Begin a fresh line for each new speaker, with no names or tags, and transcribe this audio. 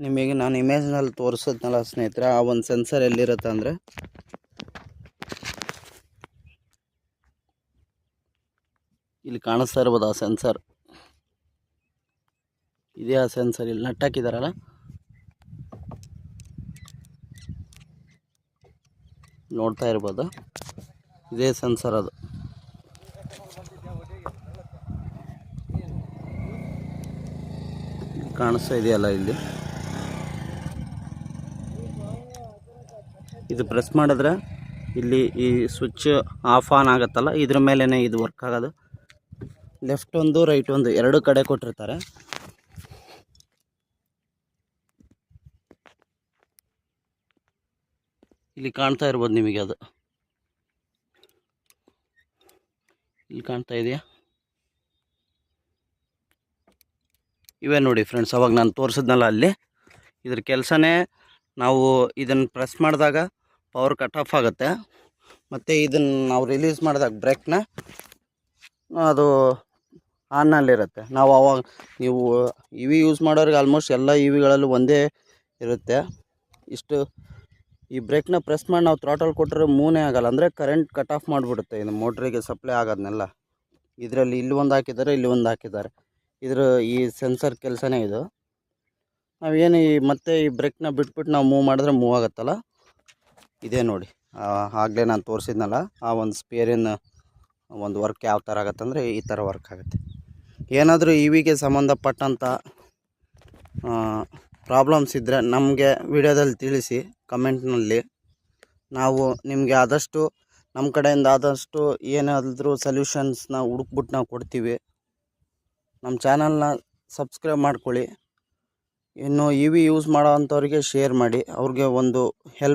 ನಿಮಗೆ ನಾನು ಇಮೇಜ್ನಲ್ಲಿ ತೋರಿಸಿದ್ನಲ್ಲ ಸ್ನೇಹಿತರೆ, ಆ ಒಂದು ಸೆನ್ಸರ್ ಎಲ್ಲಿರುತ್ತೆ ಅಂದರೆ ಇಲ್ಲಿ ಕಾಣಿಸ್ತಾ ಇರ್ಬೋದು. ಆ ಸೆನ್ಸರ್ ಇದೇ. ಆ ಸೆನ್ಸರ್ ಇಲ್ಲಿ ನಟ್ ಹಾಕಿದಾರಲ್ಲ, ನೋಡ್ತಾ ಇರ್ಬೋದು, ಇದೇ ಸೆನ್ಸರ್. ಅದು ಕಾಣಿಸ್ತಾ ಇದೆಯಲ್ಲ ಇಲ್ಲಿ, ಇದು ಪ್ರೆಸ್ ಮಾಡಿದ್ರೆ ಇಲ್ಲಿ ಈ ಸ್ವಿಚ್ ಆಫ್ ಆನ್ ಆಗುತ್ತಲ್ಲ, ಇದ್ರ ಮೇಲೇ ಇದು ವರ್ಕ್ ಆಗೋದು. ಲೆಫ್ಟ್ ಒಂದು ರೈಟ್ ಒಂದು ಎರಡು ಕಡೆ ಕೊಟ್ಟಿರ್ತಾರೆ. ಇಲ್ಲಿ ಕಾಣ್ತಾ ಇರ್ಬೋದು ನಿಮಗೆ, ಅದು ಇಲ್ಲಿ ಕಾಣ್ತಾ ಇದೆಯಾ? ಇವೇ ನೋಡಿ ಫ್ರೆಂಡ್ಸ್, ಅವಾಗ ನಾನು ತೋರಿಸಿದ್ನಲ್ಲ ಅಲ್ಲಿ, ಇದ್ರ ಕೆಲಸನೇ ನಾವು ಇದನ್ನು ಪ್ರೆಸ್ ಮಾಡಿದಾಗ ಪವರ್ ಕಟ್ ಆಫ್ ಆಗುತ್ತೆ. ಮತ್ತು ಇದನ್ನು ನಾವು ರಿಲೀಸ್ ಮಾಡಿದಾಗ ಬ್ರೇಕ್ನ ಅದು ಆನ್ನಲ್ಲಿರುತ್ತೆ. ನಾವು ಅವಾಗ ನೀವು ಇ ವಿ ಯೂಸ್ ಮಾಡೋರಿಗೆ ಆಲ್ಮೋಸ್ಟ್ ಎಲ್ಲ ಇ ವಿಗಳಲ್ಲೂ ಒಂದೇ ಇರುತ್ತೆ. ಇಷ್ಟು ಈ ಬ್ರೇಕ್ನ ಪ್ರೆಸ್ ಮಾಡಿ ನಾವು ಥ್ರಾಟಲ್ ಕೊಟ್ಟರೆ ಮೂನೇ ಆಗಲ್ಲ, ಅಂದರೆ ಕರೆಂಟ್ ಕಟ್ ಆಫ್ ಮಾಡಿಬಿಡುತ್ತೆ. ಇದು ಮೋಟ್ರಿಗೆ ಸಪ್ಲೈ ಆಗೋದನ್ನೆಲ್ಲ. ಇದರಲ್ಲಿ ಇಲ್ಲಿ ಒಂದು ಹಾಕಿದ್ದಾರೆ, ಇಲ್ಲಿ ಒಂದು ಹಾಕಿದ್ದಾರೆ. ಇದ್ರ ಈ ಸೆನ್ಸರ್ ಕೆಲಸನೇ ಇದು. ನಾವೇನು ಮತ್ತೆ ಈ ಬ್ರೇಕ್ನ ಬಿಟ್ಬಿಟ್ಟು ನಾವು ಮೂವ್ ಮಾಡಿದ್ರೆ ಮೂವ್ ಆಗುತ್ತಲ್ಲ, ಇದೇ ನೋಡಿ. ಆಗಲೇ ನಾನು ತೋರಿಸಿದ್ನಲ್ಲ, ಆ ಒಂದು ಸ್ಪೇರಿನ ಒಂದು ವರ್ಕ್ ಯಾವ ಥರ ಆಗುತ್ತಂದರೆ ಈ ಥರ ವರ್ಕ್ ಆಗುತ್ತೆ. ಏನಾದರೂ ಇ ವಿಗೆ ಸಂಬಂಧಪಟ್ಟಂಥ ಪ್ರಾಬ್ಲಮ್ಸ್ ಇದ್ದರೆ ನಮಗೆ ವಿಡಿಯೋದಲ್ಲಿ ತಿಳಿಸಿ ಕಮೆಂಟ್ನಲ್ಲಿ. ನಾವು ನಿಮಗೆ ಆದಷ್ಟು ನಮ್ಮ ಕಡೆಯಿಂದ ಆದಷ್ಟು ಏನಾದರೂ ಸೊಲ್ಯೂಷನ್ಸ್ನ ಹುಡುಕ್ಬಿಟ್ಟು ನಾವು ಕೊಡ್ತೀವಿ. ನಮ್ಮ ಚಾನಲ್ನ ಸಬ್ಸ್ಕ್ರೈಬ್ ಮಾಡ್ಕೊಳ್ಳಿ. ಇನ್ನು ಇ ವಿ ಯೂಸ್ ಮಾಡೋ ಅಂಥವ್ರಿಗೆ ಶೇರ್ ಮಾಡಿ, ಅವ್ರಿಗೆ ಒಂದು ಹೆಲ್ಪ್